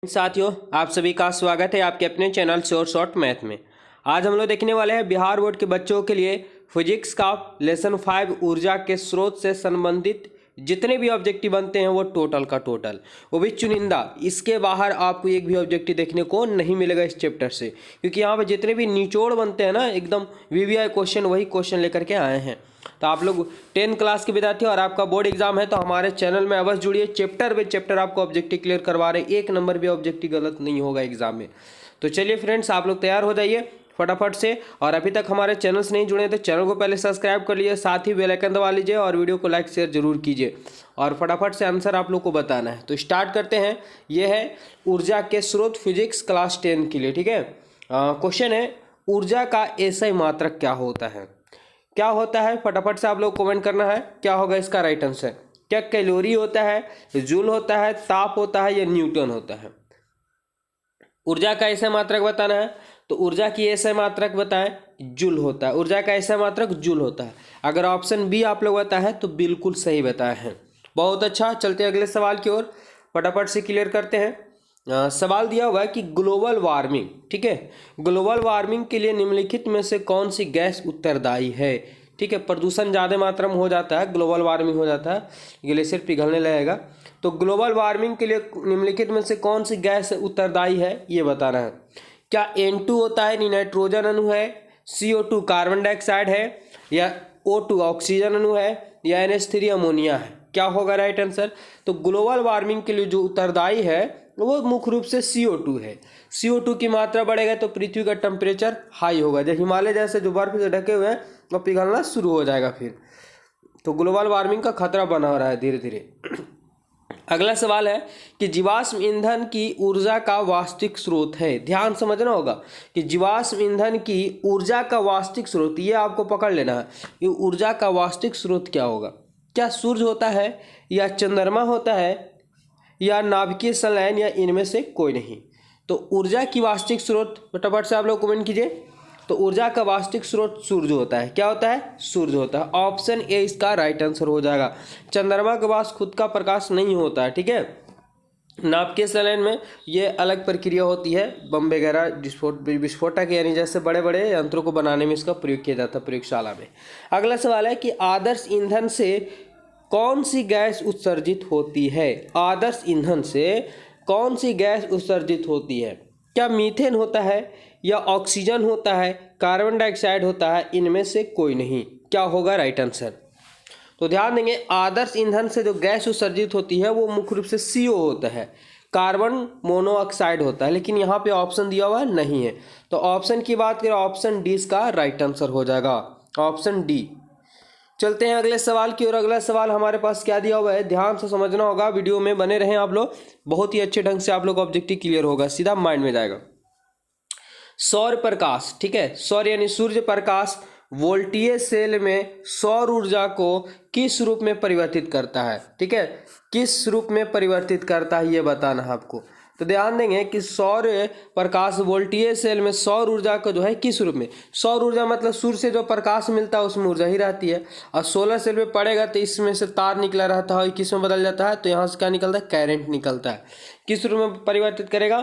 साथियों, आप सभी का स्वागत है आपके अपने चैनल शॉर्ट मैथ में। आज हम लोग देखने वाले हैं बिहार बोर्ड के बच्चों के लिए फिजिक्स का लेसन 5 ऊर्जा के स्रोत से संबंधित जितने भी ऑब्जेक्टिव बनते हैं वो टोटल का टोटल, वो भी चुनिंदा। इसके बाहर आपको एक भी ऑब्जेक्टिव देखने को नहीं मिलेगा इस चैप्टर से, क्योंकि यहाँ पे जितने भी निचोड़ बनते हैं ना, एकदम वीवीआई क्वेश्चन वही क्वेश्चन लेकर के आए हैं। तो आप लोग 10 क्लास के विद्यार्थी और आपका बोर्ड एग्जाम है तो हमारे चैनल में अवश्य जुड़िए। चैप्टर बाय चैप्टर आपको ऑब्जेक्टिव क्लियर करवा रहे हैं, एक नंबर भी ऑब्जेक्टिव गलत नहीं होगा एग्जाम में। तो चलिए फ्रेंड्स, आप लोग तैयार हो जाइए फटाफट से। और अभी तक हमारे चैनल से नहीं जुड़े तो चैनल को पहले सब्सक्राइब कर लीजिए, साथ ही बेल आइकन दबा लीजिए और वीडियो को लाइक शेयर जरूर कीजिए। और फटाफट से आंसर आप लोग को बताना है। तो स्टार्ट करते हैं। ये है ऊर्जा के स्रोत फिजिक्स क्लास 10 के लिए, ठीक है। क्वेश्चन है, ऊर्जा का एसआई मात्रक क्या होता है? क्या होता है? फटाफट से आप लोग कमेंट करना है, क्या होगा इसका राइट आंसर। क्या कैलोरी होता है, जूल होता है, ताप होता है या न्यूटन होता है? ऊर्जा का ऐसा मात्रक बताना है तो ऊर्जा की ऐसा मात्रक बताएं, जूल होता है। ऊर्जा का ऐसा मात्रक जूल होता है। अगर ऑप्शन बी आप लोग बताए हैं तो बिल्कुल सही बताए हैं, बहुत अच्छा। चलते हैं अगले सवाल की ओर, फटाफट से क्लियर करते हैं। सवाल दिया हुआ है कि ग्लोबल वार्मिंग, ठीक है, ग्लोबल वार्मिंग के लिए निम्नलिखित में से कौन सी गैस उत्तरदायी है? ठीक है, प्रदूषण ज़्यादा मात्रा में हो जाता है, ग्लोबल वार्मिंग हो जाता है, ग्लेशियर पिघलने लगेगा। तो ग्लोबल वार्मिंग के लिए निम्नलिखित में से कौन सी गैस उत्तरदायी है ये बताना है। क्या N2 होता है, नाइट्रोजन अणु है, CO2 कार्बन डाइऑक्साइड है, या O2 ऑक्सीजन अणु है, या NH3 अमोनिया है? क्या होगा राइट आंसर? तो ग्लोबल वार्मिंग के लिए जो उत्तरदायी है वो मुख्य रूप से CO2 है। CO2 की मात्रा बढ़ेगा तो पृथ्वी का टेम्परेचर हाई होगा, जब हिमालय जैसे जो बर्फ से ढके हुए हैं वो पिघलना शुरू हो जाएगा फिर। तो ग्लोबल वार्मिंग का खतरा बना हो रहा है धीरे धीरे। अगला सवाल है कि जीवाश्म ईंधन की ऊर्जा का वास्तविक स्रोत है। ध्यान समझना होगा कि जीवाश्म ईंधन की ऊर्जा का वास्तविक स्रोत, ये आपको पकड़ लेना है। ये ऊर्जा का वास्तविक स्रोत क्या होगा? क्या सूर्य होता है, या चंद्रमा होता है, या नाभिकीय संलयन, या इनमें से कोई नहीं? तो ऊर्जा की वास्तविक स्रोत फटाफट से आप लोग कमेंट कीजिए। तो ऊर्जा का वास्तविक स्रोत सूर्य होता है। क्या होता है? सूर्य होता है। ऑप्शन ए इसका राइट आंसर हो जाएगा। चंद्रमा के पास खुद का प्रकाश नहीं होता है, ठीक है। नाभिकीय संलयन में ये अलग प्रक्रिया होती है, बम वगैरह विस्फोटक यानी जैसे बड़े बड़े यंत्रों को बनाने में इसका प्रयोग किया जाता है प्रयोगशाला में। अगला सवाल है कि आदर्श ईंधन से कौन सी गैस उत्सर्जित होती है? आदर्श ईंधन से कौन सी गैस उत्सर्जित होती है? क्या मीथेन होता है, या ऑक्सीजन होता है, कार्बन डाइऑक्साइड होता है, इनमें से कोई नहीं? क्या होगा राइट आंसर? तो ध्यान देंगे, आदर्श ईंधन से जो गैस उत्सर्जित होती है वो मुख्य रूप से CO होता है, कार्बन मोनोऑक्साइड होता है, लेकिन यहाँ पे ऑप्शन दिया हुआ नहीं है। तो ऑप्शन की बात करें, ऑप्शन डी इसका राइट आंसर हो जाएगा, ऑप्शन डी। चलते हैं अगले सवाल की ओर। अगला सवाल हमारे पास क्या दिया हुआ है, ध्यान से समझना होगा, वीडियो में बने रहें आप लोग, बहुत ही अच्छे ढंग से आप लोग ऑब्जेक्टिव क्लियर होगा, सीधा माइंड में जाएगा। सौर प्रकाश, ठीक है, सौर यानी सूर्य प्रकाश वोल्टीय सेल में सौर ऊर्जा को किस रूप में परिवर्तित करता है? ठीक है, किस रूप में परिवर्तित करता है ये बताना है आपको। तो ध्यान देंगे कि सौर प्रकाश वोल्टीय सेल में सौर ऊर्जा को जो है किस रूप में, सौर ऊर्जा मतलब सूर्य से जो प्रकाश मिलता है उसमें ऊर्जा ही रहती है, और सोलर सेल में पड़ेगा तो इसमें से तार निकला रहता है, किस में बदल जाता है, तो यहाँ से क्या निकलता है, करंट निकलता है। किस रूप में परिवर्तित करेगा?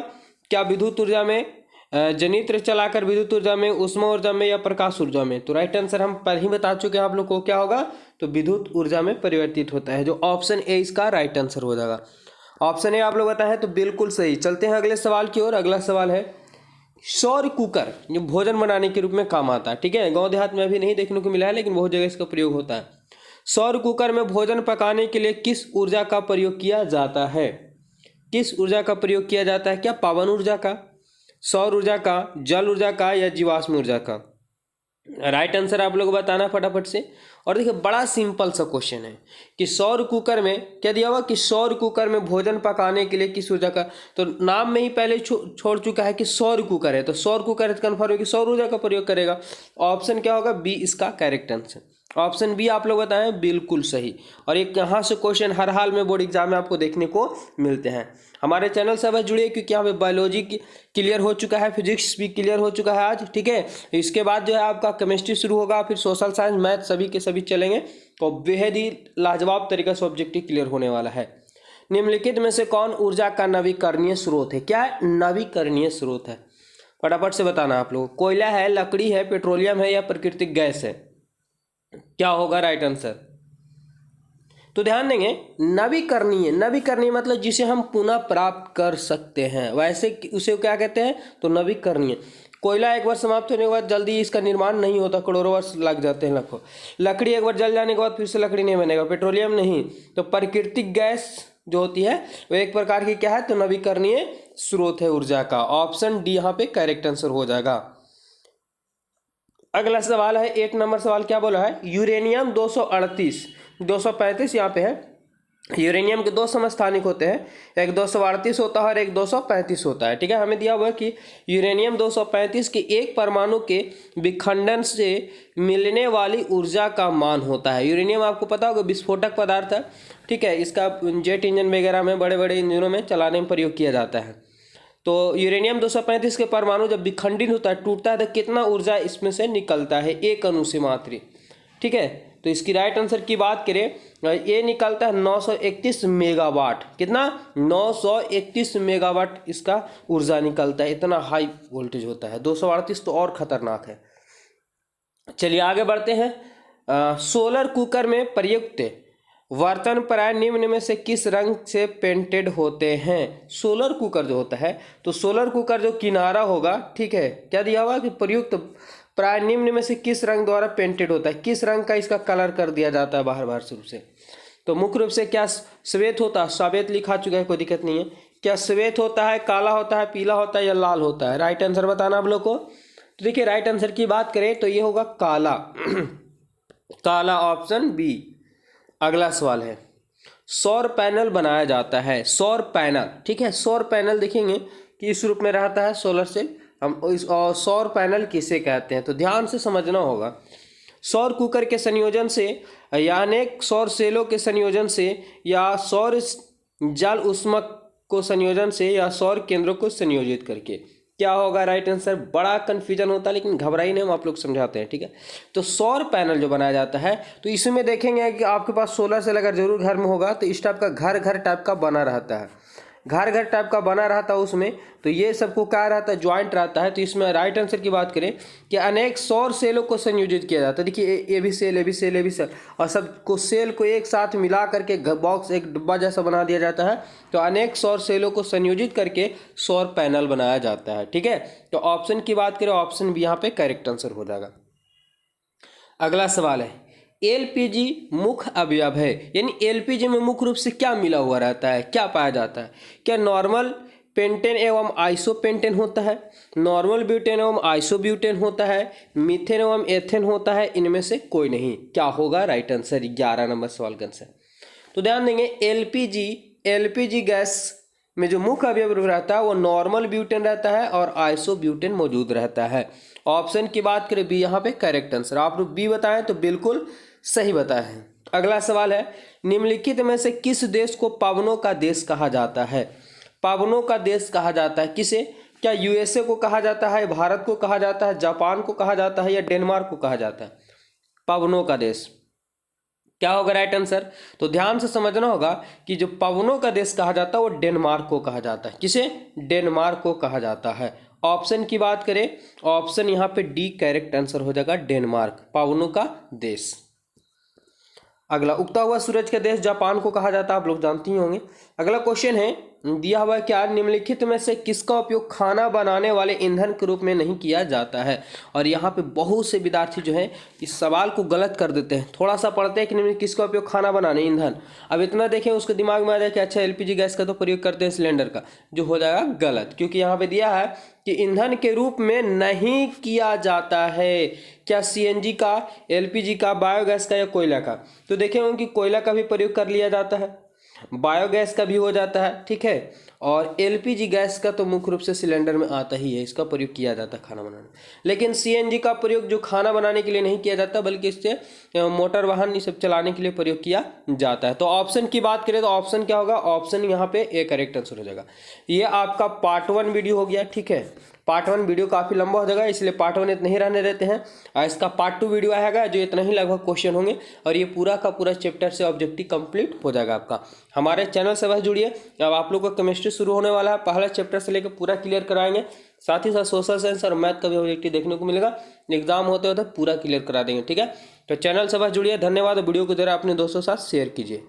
क्या विद्युत ऊर्जा में, जनित्र चलाकर विद्युत ऊर्जा में, ऊष्मा ऊर्जा में, या प्रकाश ऊर्जा में? तो राइट आंसर हम पर ही बता चुके हैं आप लोग को, क्या होगा, तो विद्युत ऊर्जा में परिवर्तित होता है, जो ऑप्शन ए इसका राइट आंसर हो जाएगा। ऑप्शन ए आप लोग बताए तो बिल्कुल सही। चलते हैं अगले सवाल की ओर। अगला सवाल है, सौर कुकर जो भोजन बनाने के रूप में काम आता है, ठीक है, गाँव देहात में अभी नहीं देखने को मिला है लेकिन बहुत जगह इसका प्रयोग होता है। सौर कुकर में भोजन पकाने के लिए किस ऊर्जा का प्रयोग किया जाता है? किस ऊर्जा का प्रयोग किया जाता है? क्या पवन ऊर्जा का, सौर ऊर्जा का, जल ऊर्जा का, या जीवाश्म ऊर्जा का? राइट आंसर आप लोग बताना फटाफट से। और देखिए, बड़ा सिंपल सा क्वेश्चन है कि सौर कुकर में क्या दिया हुआ कि सौर कुकर में भोजन पकाने के लिए किस ऊर्जा का, तो नाम में ही पहले छोड़ चुका है कि सौर कुकर है, तो सौर कुकर कन्फर्म है कि सौर ऊर्जा का प्रयोग करेगा। ऑप्शन क्या होगा, बी इसका करेक्ट आंसर। ऑप्शन बी आप लोग बताएं, बिल्कुल सही। और एक यहाँ से क्वेश्चन हर हाल में बोर्ड एग्जाम में आपको देखने को मिलते हैं। हमारे चैनल से बस जुड़िए, क्योंकि यहाँ पे बायोलॉजी क्लियर हो चुका है, फिजिक्स भी क्लियर हो चुका है आज, ठीक है। इसके बाद जो है आपका केमिस्ट्री शुरू होगा, फिर सोशल साइंस, मैथ सभी के सभी चलेंगे, तो बेहद ही लाजवाब तरीका से ऑब्जेक्टिव क्लियर होने वाला है। निम्नलिखित में से कौन ऊर्जा का नवीकरणीय स्रोत है? क्या है? नवीकरणीय स्रोत है। फटाफट से बताना आप लोग। कोयला है, लकड़ी है, पेट्रोलियम है या प्राकृतिक गैस है? क्या होगा राइट आंसर? तो ध्यान देंगे, नवीकरणीय, नवीकरणीय मतलब जिसे हम पुनः प्राप्त कर सकते हैं, वैसे उसे क्या कहते हैं? तो नवीकरणीय। कोयला एक बार समाप्त होने के बाद जल्दी इसका निर्माण नहीं होता, करोड़ों वर्ष लग जाते हैं, लाखों। लकड़ी एक बार जल जाने के बाद फिर से लकड़ी नहीं बनेगा। पेट्रोलियम नहीं। तो प्राकृतिक गैस जो होती है वो एक प्रकार की क्या है? तो नवीकरणीय स्रोत है ऊर्जा का। ऑप्शन डी यहाँ पे करेक्ट आंसर हो जाएगा। अगला सवाल है 8 नंबर सवाल। क्या बोला है? यूरेनियम 238 235 यहाँ पे है। यूरेनियम के दो समस्थानिक होते हैं, एक 238 होता है और एक 235 होता है। ठीक है, हमें दिया हुआ है कि यूरेनियम 235 के एक परमाणु के विखंडन से मिलने वाली ऊर्जा का मान होता है। यूरेनियम आपको पता होगा विस्फोटक पदार्थ है। ठीक है, इसका जेट इंजन वगैरह में, बड़े बड़े इंजनों में चलाने में प्रयोग किया जाता है। तो यूरेनियम 235 के परमाणु जब विखंडित होता है, टूटता है, तो कितना ऊर्जा इसमें से निकलता है? एक अणु से मात्र। ठीक है, तो इसकी राइट आंसर की बात करें, ये निकलता है 931 मेगावाट। कितना? 931 मेगावाट इसका ऊर्जा निकलता है। इतना हाई वोल्टेज होता है। 238 तो और खतरनाक है। चलिए आगे बढ़ते हैं। सोलर कुकर में प्रयुक्त बर्तन प्राय निम्न में से किस रंग से पेंटेड होते हैं? सोलर कुकर जो होता है, तो सोलर कुकर जो किनारा होगा, ठीक है, क्या दिया हुआ कि प्रयुक्त प्राय निम्न में से किस रंग द्वारा पेंटेड होता है? किस रंग का इसका कलर कर दिया जाता है बाहर बाहर शुरू से? तो मुख्य रूप से क्या श्वेत होता है? श्वेत लिखा चुका है, कोई दिक्कत नहीं है। क्या श्वेत होता है, काला होता है, पीला होता है या लाल होता है? राइट आंसर बताना आप लोग को। तो देखिए राइट आंसर की बात करें तो ये होगा काला। काला, ऑप्शन बी। अगला सवाल है, सौर पैनल बनाया जाता है। सौर पैनल, ठीक है, सौर पैनल देखेंगे कि इस रूप में रहता है सोलर सेल। हम इस सौर पैनल किसे कहते हैं? तो ध्यान से समझना होगा। सौर कुकर के संयोजन से या अनेक सौर सेलों के संयोजन से या सौर जल उष्मक को संयोजन से या सौर केंद्रों को संयोजित करके। क्या होगा राइट आंसर? बड़ा कन्फ्यूजन होता है, लेकिन घबराइए नहीं, हम आप लोग समझाते हैं। ठीक है, तो सौर पैनल जो बनाया जाता है, तो इसमें देखेंगे कि आपके पास सोलर सेल अगर जरूर घर में होगा तो इस टाइप का घर घर टाइप का बना रहता है। घर घर टाइप का बना रहता है उसमें, तो ये सबको क्या रहता है? ज्वाइंट रहता है। तो इसमें राइट आंसर की बात करें कि अनेक सौर सेलों को संयोजित किया जाता है। देखिए ये भी सेल, ये भी सेल, ये भी सेल, और सबको सेल को एक साथ मिला करके बॉक्स, एक डिब्बा जैसा बना दिया जाता है। तो अनेक सौर सेलों को संयोजित करके सौर पैनल बनाया जाता है। ठीक है, तो ऑप्शन की बात करें, ऑप्शन भी यहाँ पे करेक्ट आंसर हो जाएगा। अगला सवाल है, एलपीजी मुख्य अवयव है, यानी एलपीजी में मुख्य रूप से क्या मिला हुआ रहता है, क्या पाया जाता है? क्या नॉर्मल पेंटेन एवं आइसोपेंटेन होता है, नॉर्मल ब्यूटेन एवं आइसोब्यूटेन होता है, मीथेन एवं एथेन होता है, इनमें से कोई नहीं? क्या होगा राइट आंसर? 11 नंबर सवाल का आंसर। तो ध्यान देंगे, एलपीजी गैस में जो मुख्य अवयव रहता है वो नॉर्मल ब्यूटेन रहता है और आइसोब्यूटेन मौजूद रहता है। ऑप्शन की बात करें बी यहाँ पे करेक्ट आंसर। आप लोग बी बताएं तो बिल्कुल सही बताए हैं। अगला सवाल है, निम्नलिखित में से किस देश को पावनों का देश कहा जाता है? पावनों का देश कहा जाता है किसे? क्या यूएसए को कहा जाता है, भारत को कहा जाता है, जापान को कहा जाता है या डेनमार्क को कहा जाता है? पावनों का देश क्या होगा राइट आंसर? तो ध्यान से समझना होगा कि जो पावनों का देश कहा जाता है वो डेनमार्क को कहा जाता है। किसे? डेनमार्क को कहा जाता है। ऑप्शन की बात करें, ऑप्शन यहाँ पे डी करेक्ट आंसर हो जाएगा, डेनमार्क, पावनों का देश। अगला, उगता हुआ सूरज का देश जापान को कहा जाता है, आप लोग जानते ही होंगे। अगला क्वेश्चन है, दिया हुआ है क्या निम्नलिखित में से किसका उपयोग खाना बनाने वाले ईंधन के रूप में नहीं किया जाता है? और यहाँ पे बहुत से विद्यार्थी जो है इस सवाल को गलत कर देते हैं। थोड़ा सा पढ़ते हैं कि निम्नलिखित किसका उपयोग खाना बनाने, ईंधन, अब इतना देखें उसके दिमाग में आ जाए कि अच्छा एलपीजी गैस का तो प्रयोग करते हैं सिलेंडर का, जो हो जाएगा गलत, क्योंकि यहाँ पे दिया है कि ईंधन के रूप में नहीं किया जाता है। क्या सीएनजी का, एलपीजी का, बायोगैस का या कोयला का? तो देखें कि कोयला का भी प्रयोग कर लिया जाता है, बायोगैस का भी हो जाता है, ठीक है, और एलपीजी गैस का तो मुख्य रूप से सिलेंडर में आता ही है, इसका प्रयोग किया जाता है खाना बनाने में। लेकिन सीएनजी का प्रयोग जो खाना बनाने के लिए नहीं किया जाता, बल्कि इससे मोटर वाहन ये सब चलाने के लिए प्रयोग किया जाता है। तो ऑप्शन की बात करें तो ऑप्शन क्या होगा, ऑप्शन यहाँ पे ए करेक्ट आंसर हो जाएगा। ये आपका पार्ट 1 वीडियो हो गया, ठीक है। पार्ट 1 वीडियो काफ़ी लंबा हो जाएगा, इसलिए पार्ट 1 इतना ही रहने देते हैं। और इसका पार्ट 2 वीडियो आएगा जो इतना ही लगभग क्वेश्चन होंगे, और ये पूरा का पूरा चैप्टर से ऑब्जेक्टिव कंप्लीट हो जाएगा आपका। हमारे चैनल से बस जुड़िए। अब आप लोग का केमिस्ट्री शुरू होने वाला है, पहला चैप्टर से लेकर पूरा क्लियर कराएंगे। साथ ही साथ सोशल साइंस और मैथ का भी ऑब्जेक्टिव देखने को मिलेगा। एग्जाम होते होते पूरा क्लियर करा देंगे, ठीक है। तो चैनल से बस जुड़िए। धन्यवाद। वीडियो को जरा अपने दोस्तों के साथ शेयर कीजिए।